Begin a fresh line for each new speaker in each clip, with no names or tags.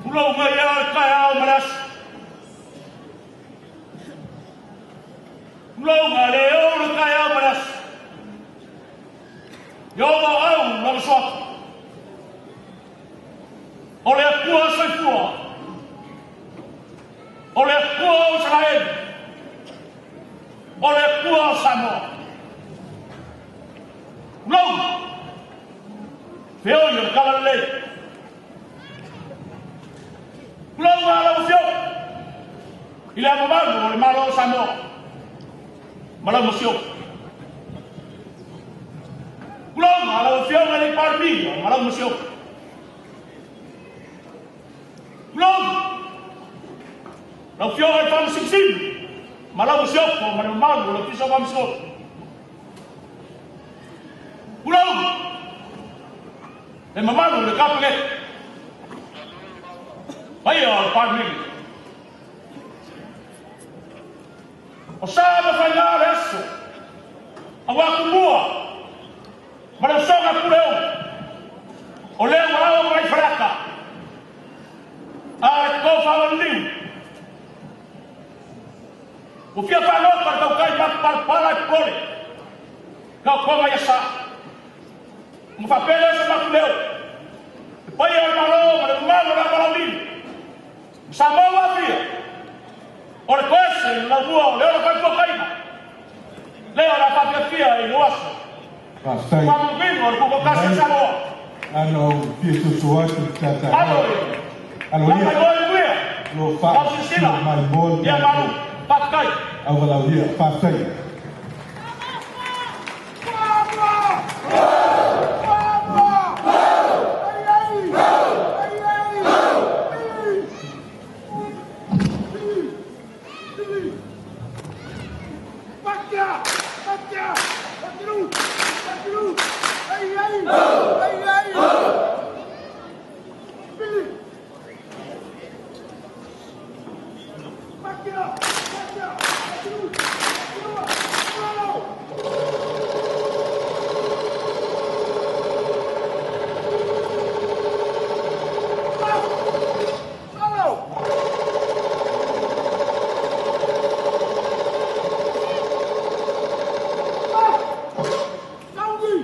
Pulau Gaya Kaya Maras. Pulau Galeo Kaya Maras. Yoga au na swat. Ole kua sai kua. Ole kua Israel. Ole kua Samoa. Pulau. Feo yo kalale. Pulau malau fio. Ila malu ole malau Samoa. Malau musio. Pulau malau fio ngale parmi, malau musio. Pulau. Lau fio ai fam sipsim. Malau musio ko malau malu lo piso fam musio. Pulau. E mamalu le kapele. Baia parmi. O sábado falhar isso. Awaku mua. Mas só na pureu. O leu a vai fraca. A cofa o liu. O fio falou para o cai para por. Não como é essa. Um papel essa na pureu. Depois ele falou, mas o malo na palavrinha. Samoa via. Ora coisa, na rua, leo vai cocaína. Leo na papia e osso.
Pastai.
Quando vim, ora com casa Samoa.
Ano piso suatu tata. Ano
ia.
Lo fa. Mal bol.
Dia malu. Pakai.
Awal dia pastai. Saudi!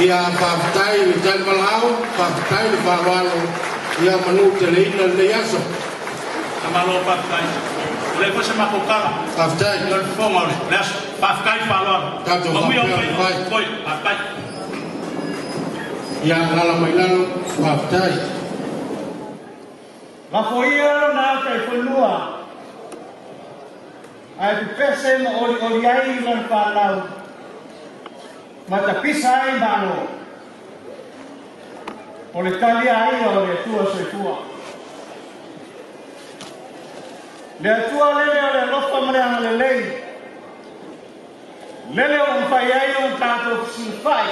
ia whawhatai i tai malao, whawhatai i whawalo, ia manu te leina le aso.
Amalo whawhatai. Le kose makokala.
Whawhatai.
Le whonga le. Le aso. Whawhatai whawalo.
Tato whawhatai.
Koi, whawhatai.
Ia ngala mai lalo, whawhatai.
Lafo ia na kai whanua. Ai te pese ma ori ai lan whanau. Ma ta pisa ai mano. O le talia ai o le tua soifua. Le atua lele o le lofa mareana le lei. Lele o mwhai ai o tātou silfai.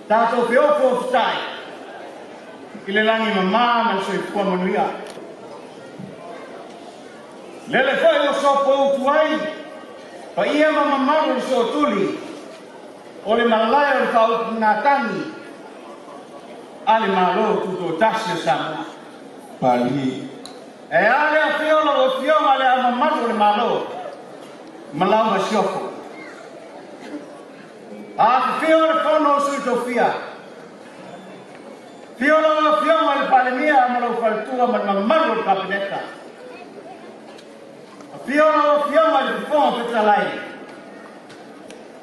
Tātou peopo o fitai. I le langi mamā na soifua manuia. Lele whai o sopo utu ai. Pa ia mamamaru so tuli. O le malaya o le kau ngā tangi. Ale malo tuto tasi sama.
Pali.
E ale a whiola o whionga le ama matu le malo. Malau ma siofo. A te whiola whono o sui tau whia. Whiola o whionga le palemia a malau whaltua ma matu le kapineta. A whiola o whionga le whonga petalai.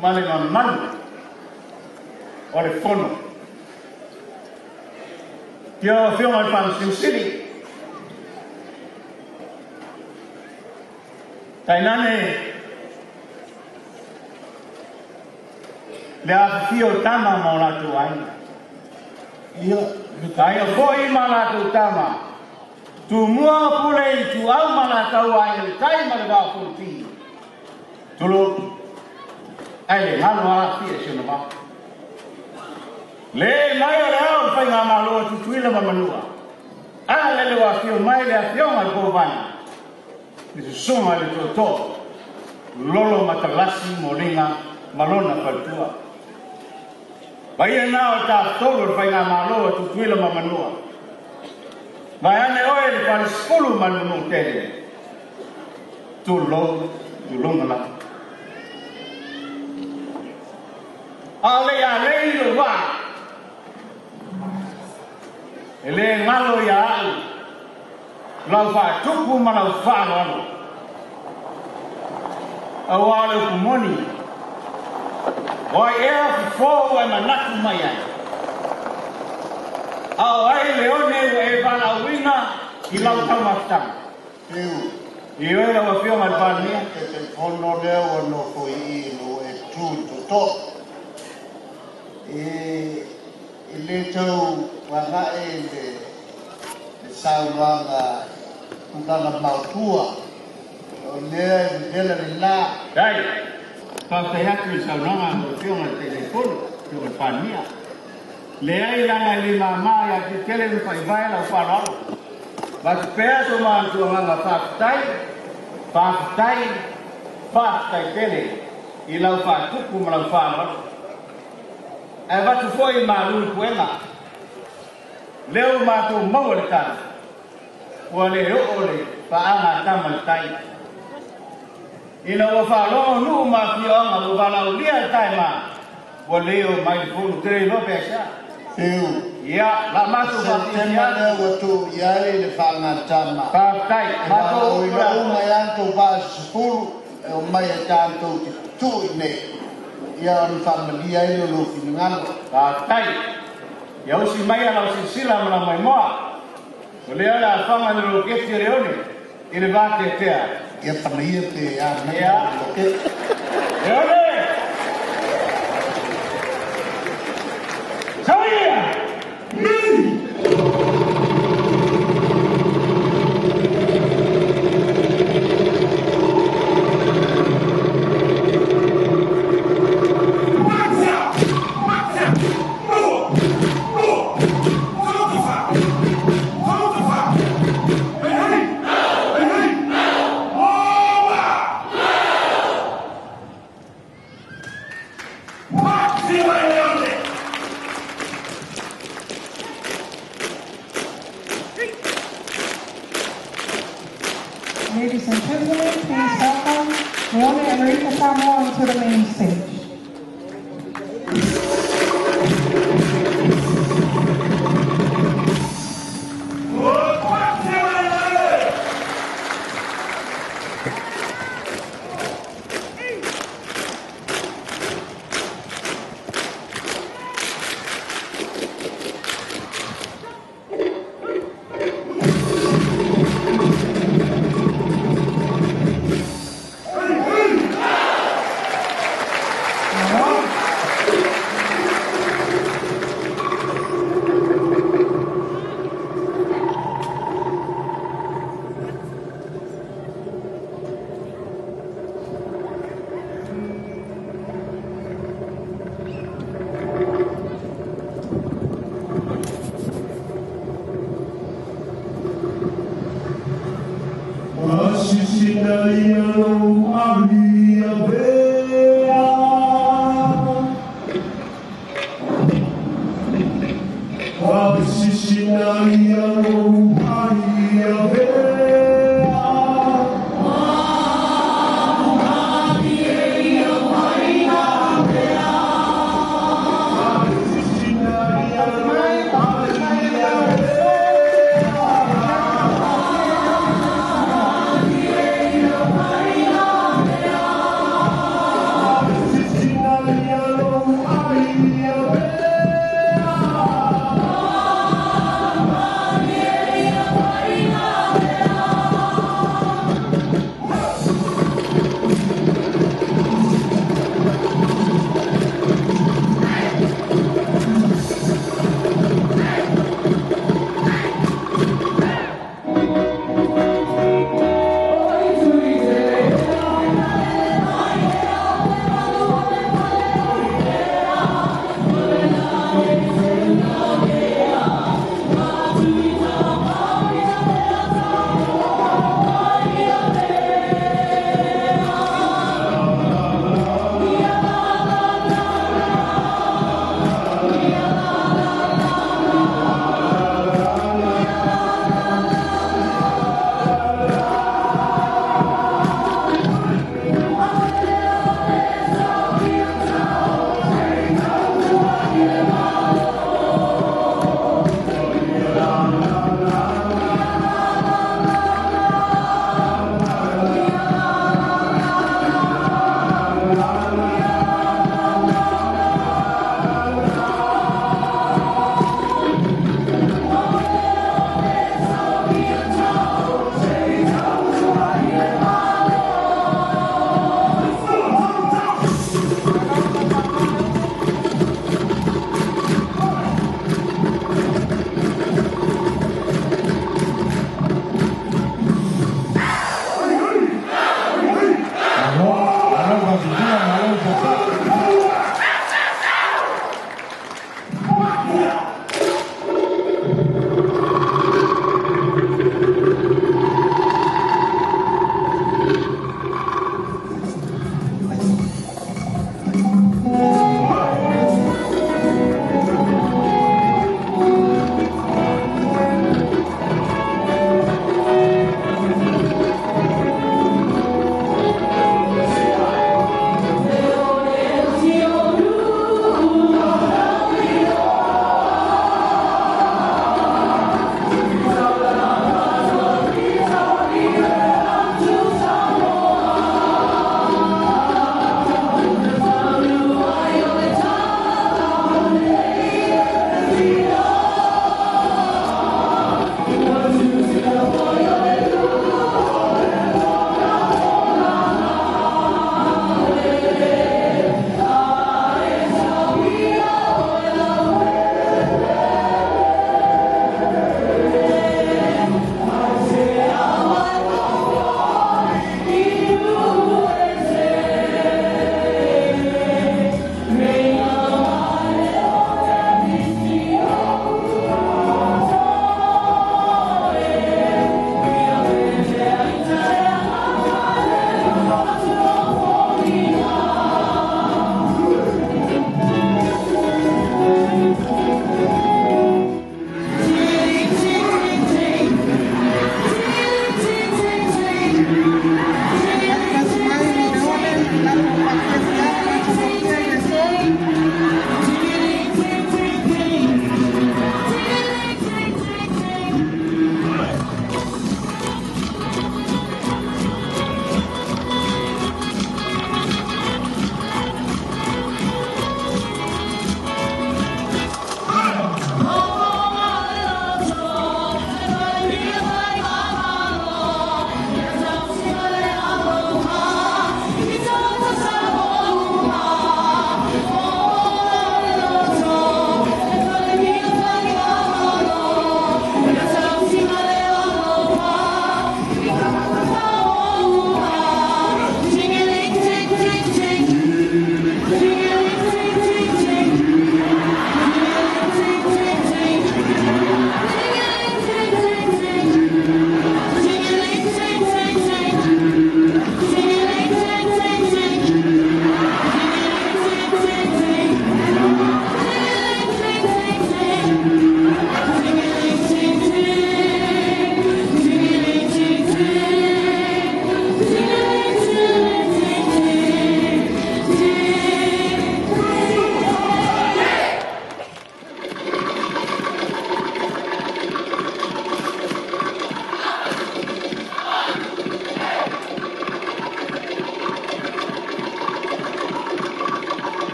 Ma le manu. O le whono. Tio whionga le pansiusiri. Tainane le afio tama mo la tu ai.
Ia.
Ai o foi ma la tu tama. Tu mua pule tu au ma la tau ai le tai ma le va fu ti. Tu lo ai le ngalo ala fia se no ma le mai ole au fai ngā malo tu tuila mamanua ala le wa fio mai le a fio ngai ko vana ni se songa le toto lolo matalasi molinga malona faltua Baia nao ta tolo fai ngā malo tu tuila mamanua Vai ane oe le pare skolu manunu tere tu longa la ale ya le wa ele ngalo ya lau fa tupu mana fa no awale kumoni wa ya fo wa manaku maya au ai leone e bala wina i lau tau mastang i oera wa fio malpania
te fono leo no foi no e tu to le tau wanga le saunga ngana mautua o le la
dai pa te hatu saunga no fio mal telefono fio malpania le ai langa le mama ya te tele no pai vai la fara ba te pea to man tu nga fa tai tele i lau fa tuku ma lau fara e va tu foi ma lu puela leo ma tu mau le ta wa le ole fa ana tamal tai i lau fa lo nu ma fio nga lu ba lau lia tai ma wa leo mai fu tre lo pesa ya la masu
September le watu yale le fanga tama
tai
ma to uma yanto ba sulu o mai tanto tu ne ya on familia ile lo finangano
tai ya usi mai ala usi sila mala mai moa ole ala fanga lo ke tireone ile ba te tea
ya familia te ya
ya ole sabia
Ladies and gentlemen, please welcome Leone Enrique Samoa to the main stage.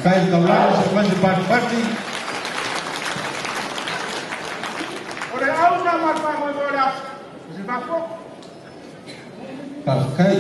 Kai kaulau se pasi pati.
Ore au na mata mo ora. Se va po.
Kai.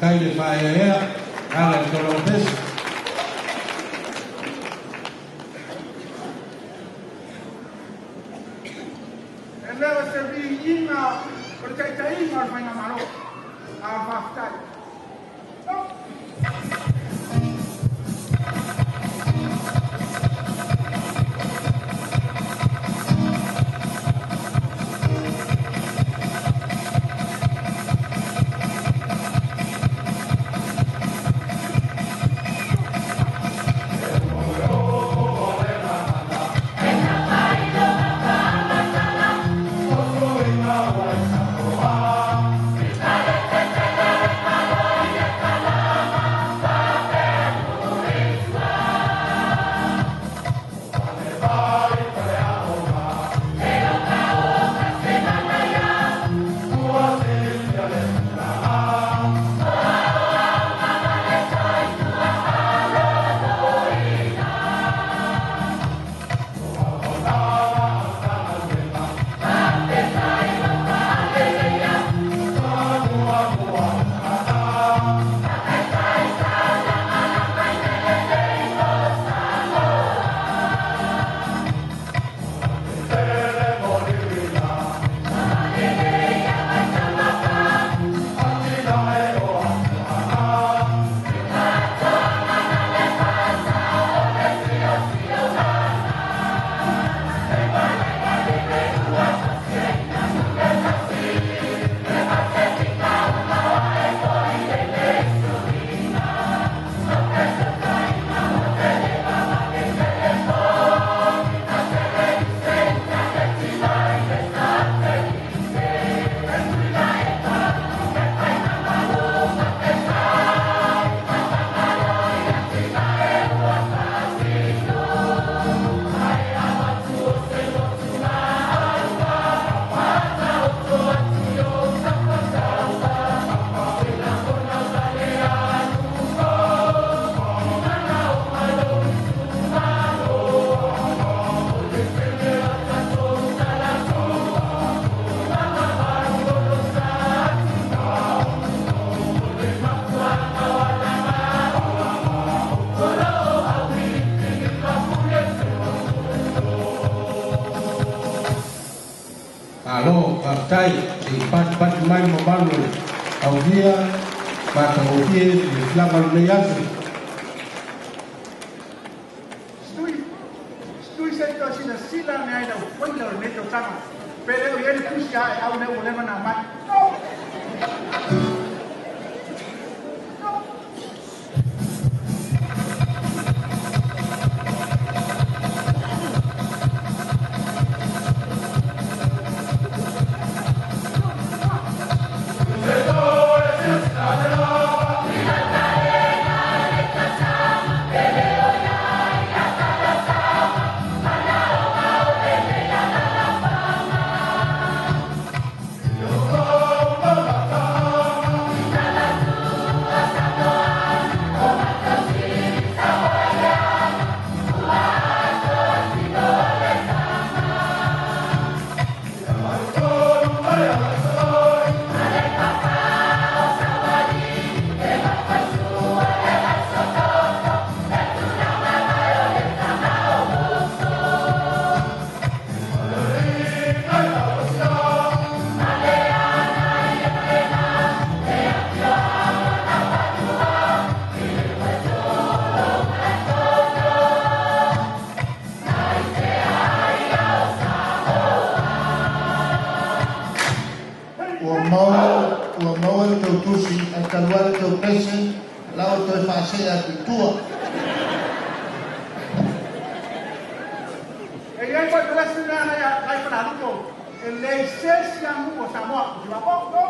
Kai le faia ala Dolores.
Leva serviinha, porque tem uma faina malo. A baftai.
Thank you.
alo partai si pat mai mabalo au dia para o dia de lavar leias
Stui se to sina sila me ai da foi da me to sama. Pero ele puxa au ne o leva na mat.
Ua mau e tau tusi, e kalua e tau pese, lau tau e whaasea ki tua.
E iai koe te lesi nea nei whanaruko. E lei sesi a mu o Samoa. Jiwa poko.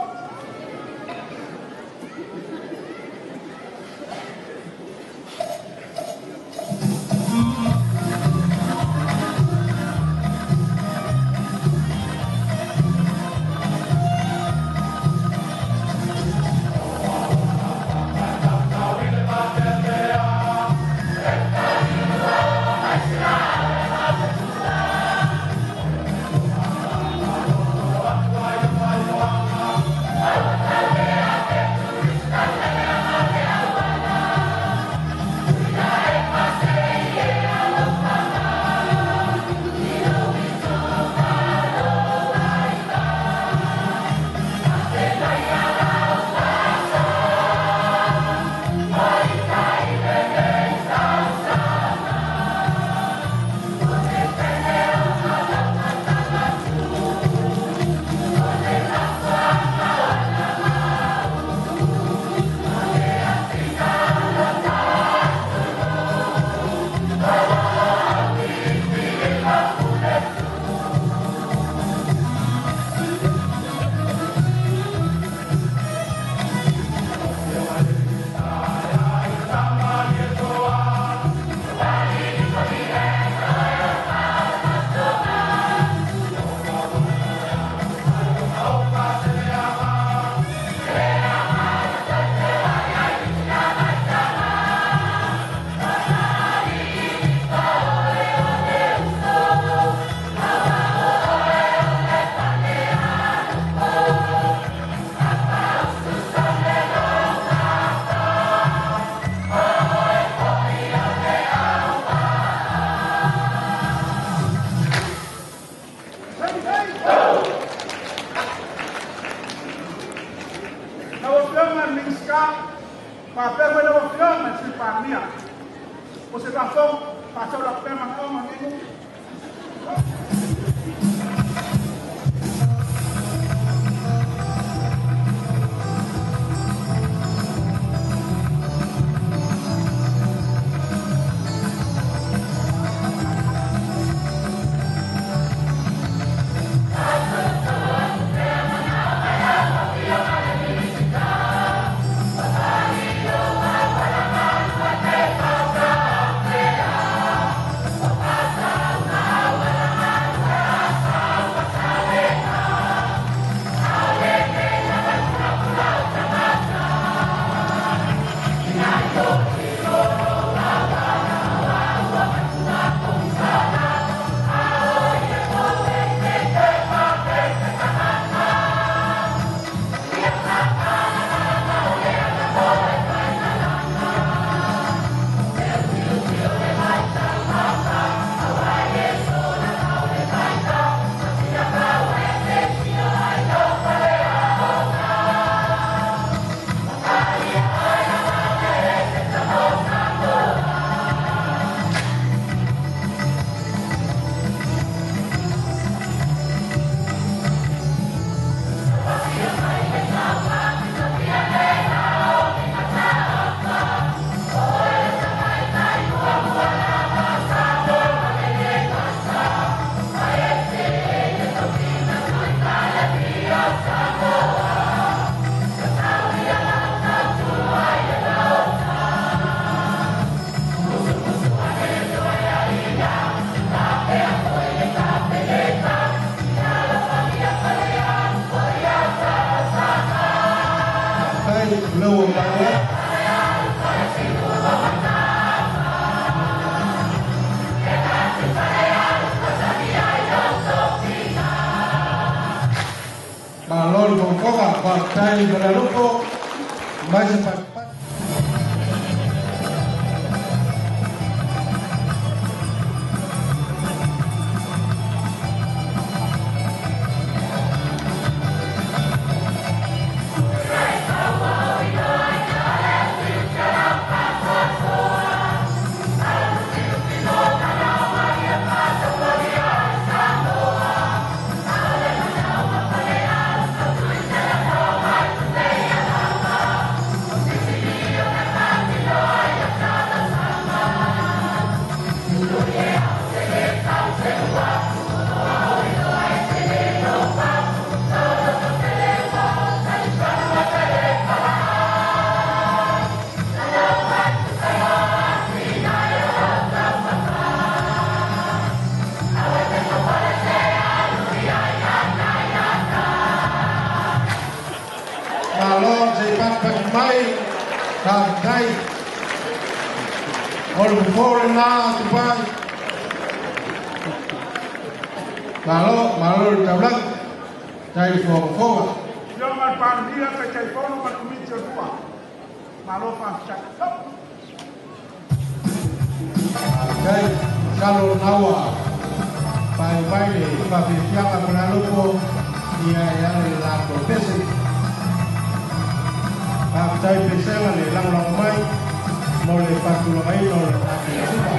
Observação, passou a pena, calma, amigo.
Passa
leu mai. Malol con coca, partai para lupo, mais para Kai ol before na tupai malo tablang dai fo
yo mal pandia ka chai fono ma kumiti tua malo fa chak
kai kalau nawa pai de pa fianga para lupo ia ya la profesi Aptai pesela le lang mai mo le patulo mai no le suba.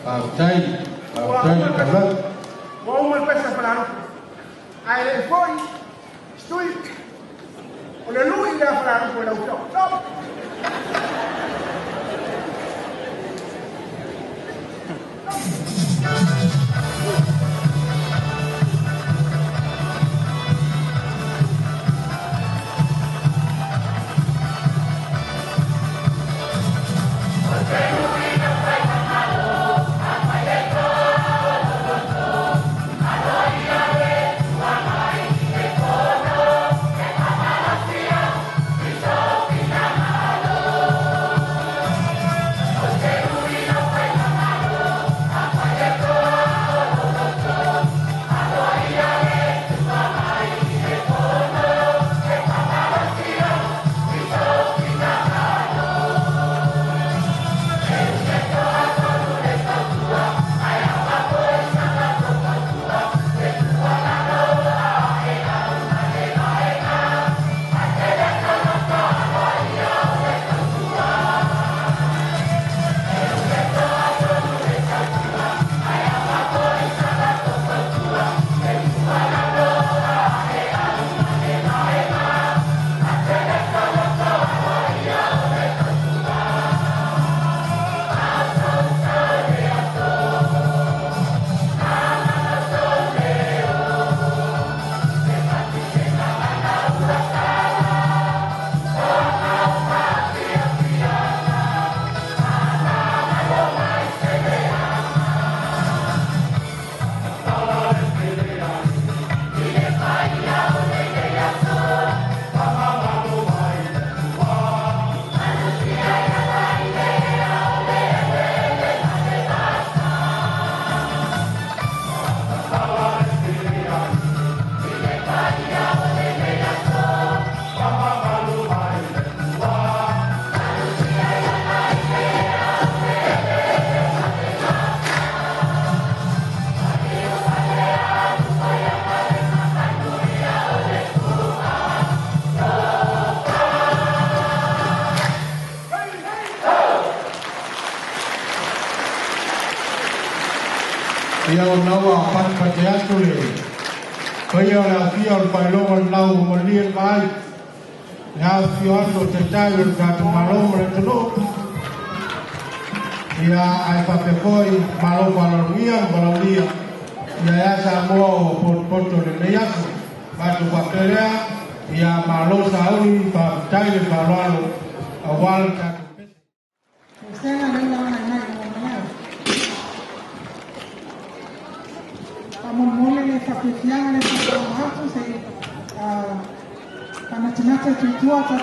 Aptai kalah.
Wao mal pesa para ai foi stui ole lui da para por auto
ia o naua patpate atu le kaya o la fia o pailonga nau malia vai nga fia atu te tai o kato malonga le tono ia ai papekoi malonga balaunia ia ia sa moa o poto le meiasu batu papelea ia malo sa ui pa tai le paloalo awal kato
Saya ada yang naik. Kamu mulai tapi yang ada satu hal saya karena jenazah itu atau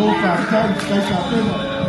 boca, sai, sapendo.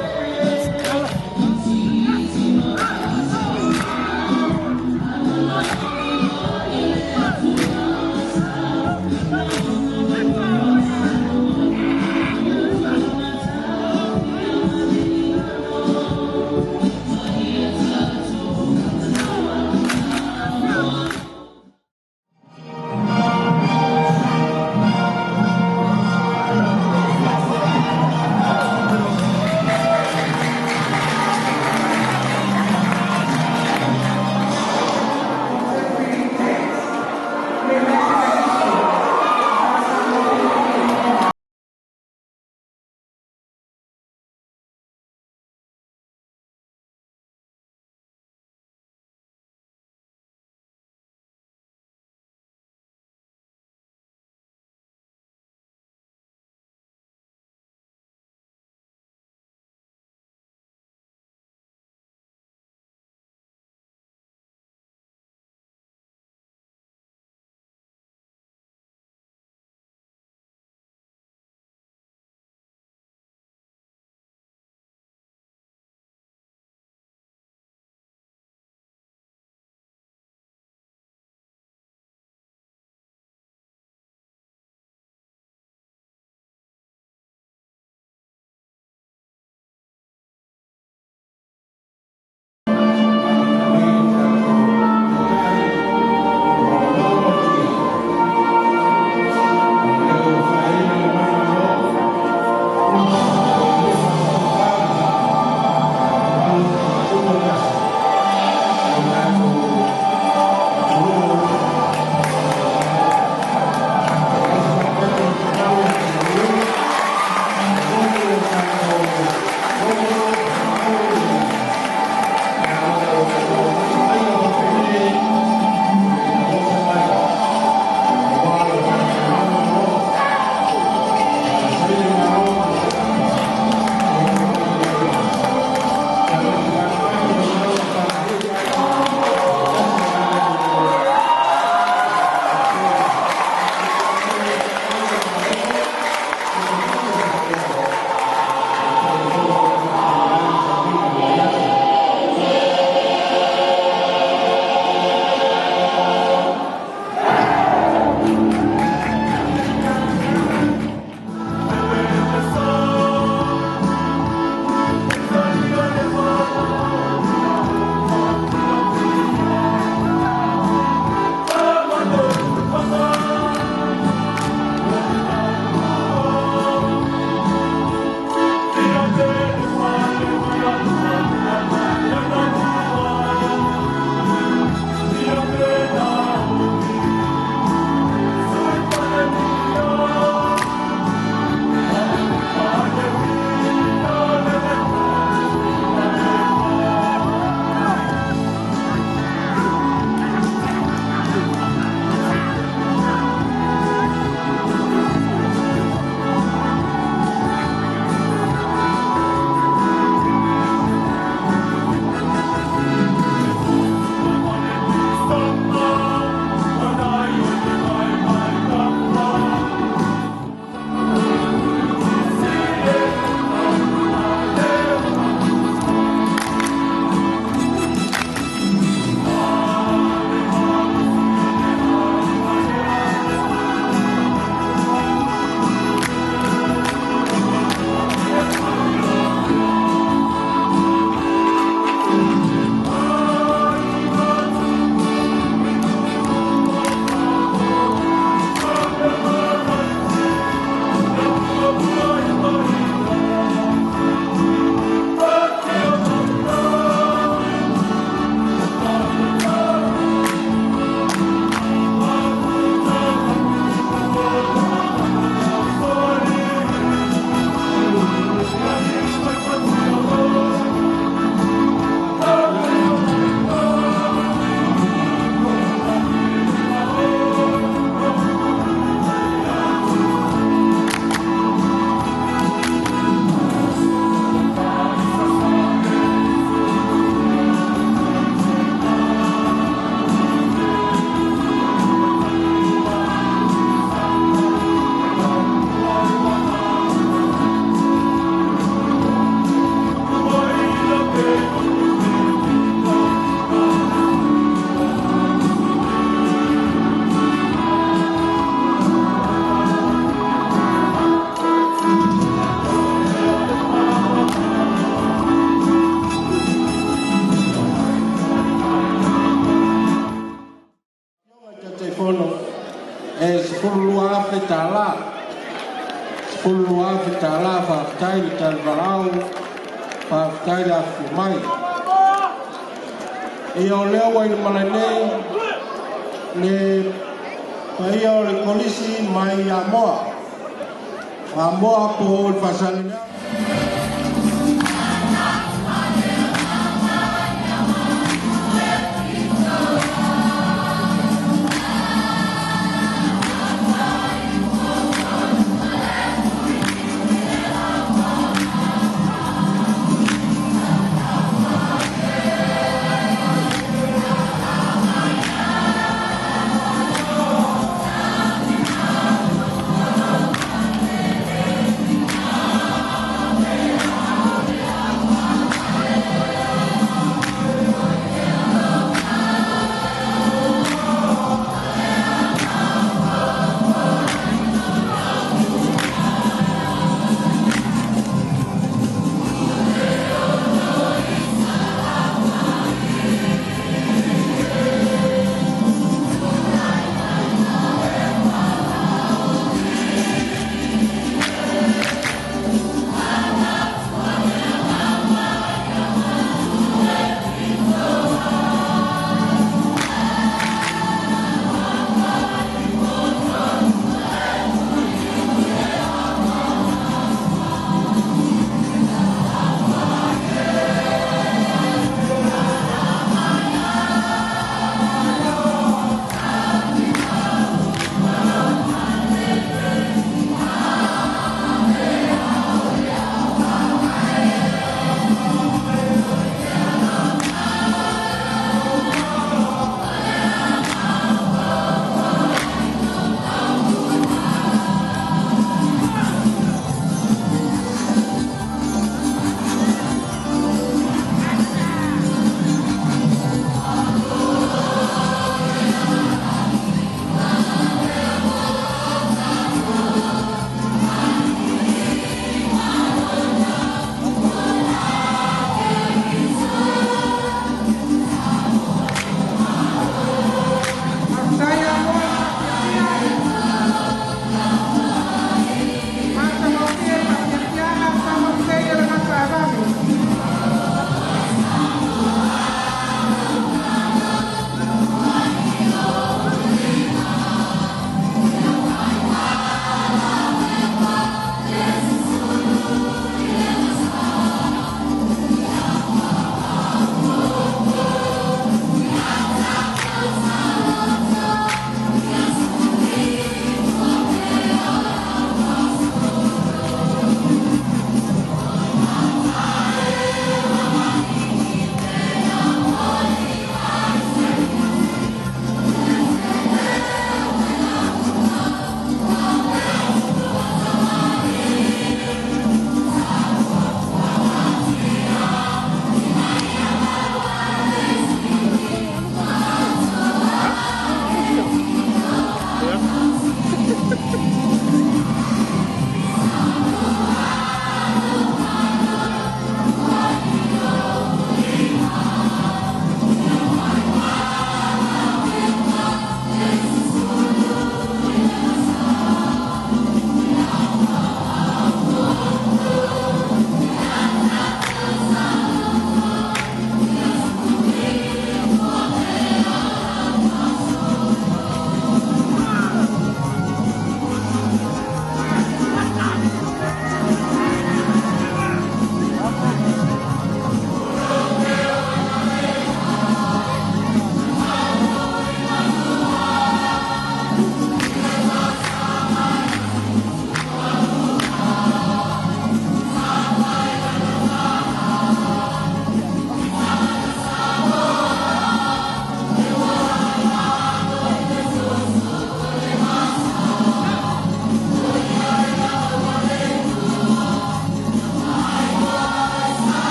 tala. Sepuluh api tala faktai di Talvarau, faktai di Afumai. Ia oleh wai malene le ia oleh polisi mai amoa. Amoa pohon pasalnya.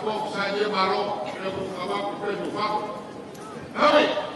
kok saja baru apa berubah. Hai.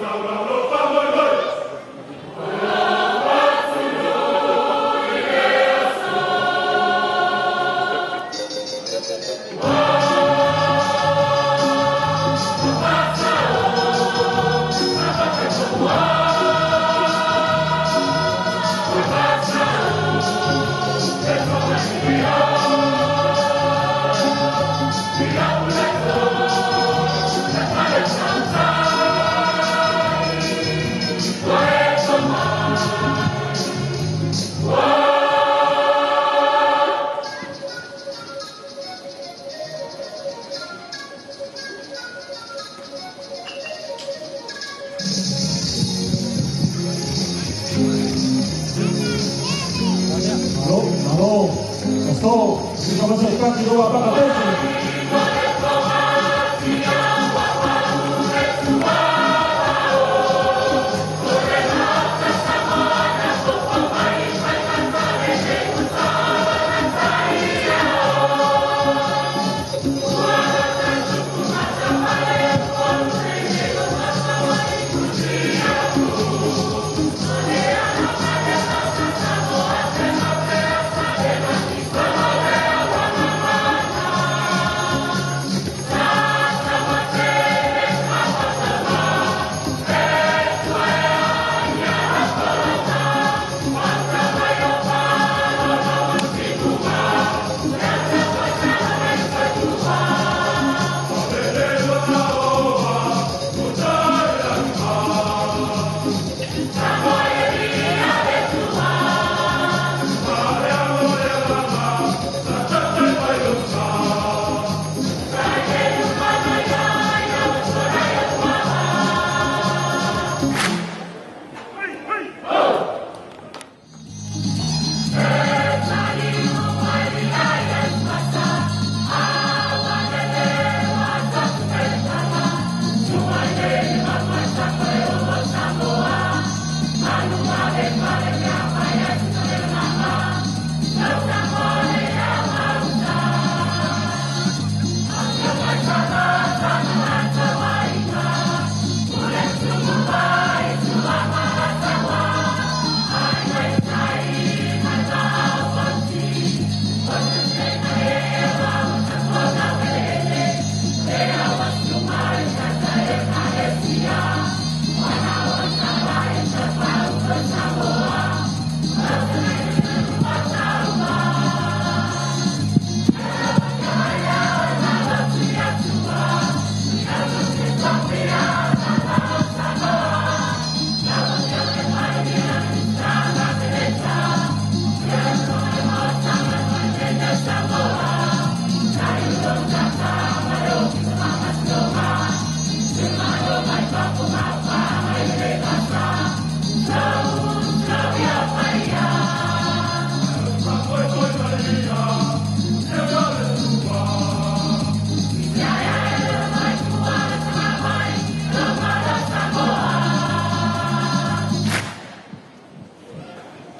Vamos
Para se trate de uma bagatela.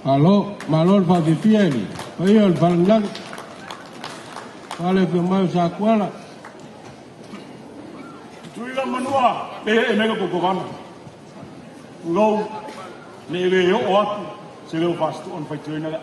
Alô, malor Fabifieri, aí o Valnang, vale que mais aquela.
Tuila manua, mega kokokana. Low, nele o atu, se leu vasto on vai tuina.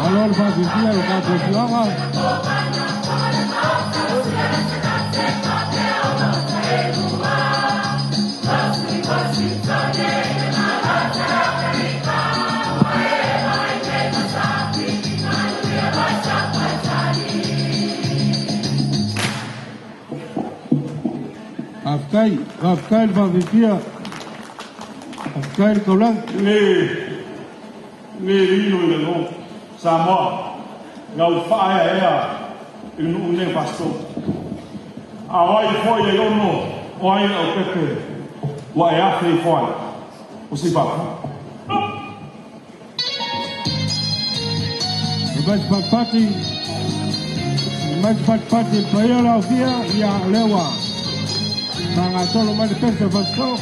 Malor Fabifieri, Capofiama. Afkai Fabifieri, Afkai Kolang.
Le rino le no, Samoa, ngau whaea ea, inu une pasto. A wai foi e ono, wai au pepe, Wa e a frei fora. O se papo.
mais pati paya la kia ya lewa. Tanga solo mai pesa vaso.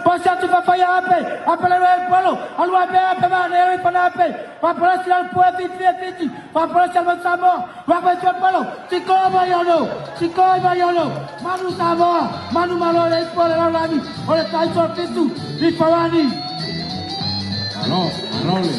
Pasatu papaya ape, apela el pueblo, algo ape ape va ne para ape, para el pueblo fiti, para el samo, va para el pueblo, chico mayolo, manu samo, manu malo el pueblo la lami, ole tai sortitu, di pawani.
Aló le.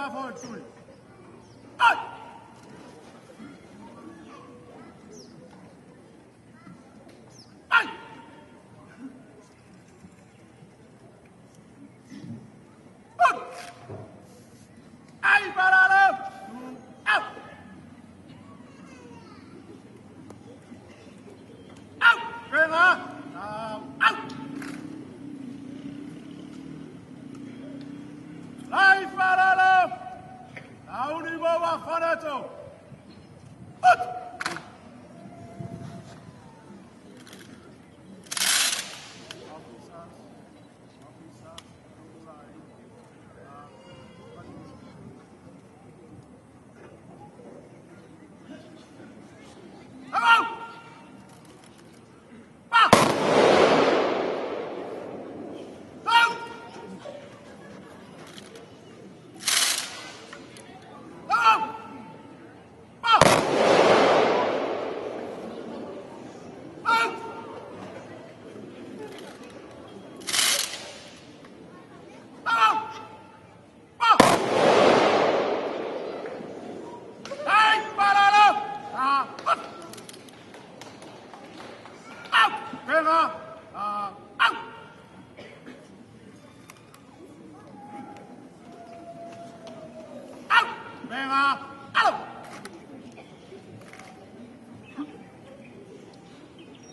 va for tui.
Ai! Ai! Ai, paralo! Au! Au!
Venga.
Au!
Lai paralo. Auni boa fanato.
Au! Pa! Au! Au! Pa! Au! Au! Pa! Ai, paralo!
Ah,
Au!
venga.
Au! Au!
Venga.
Au!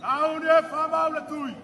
Auni fama ula tui.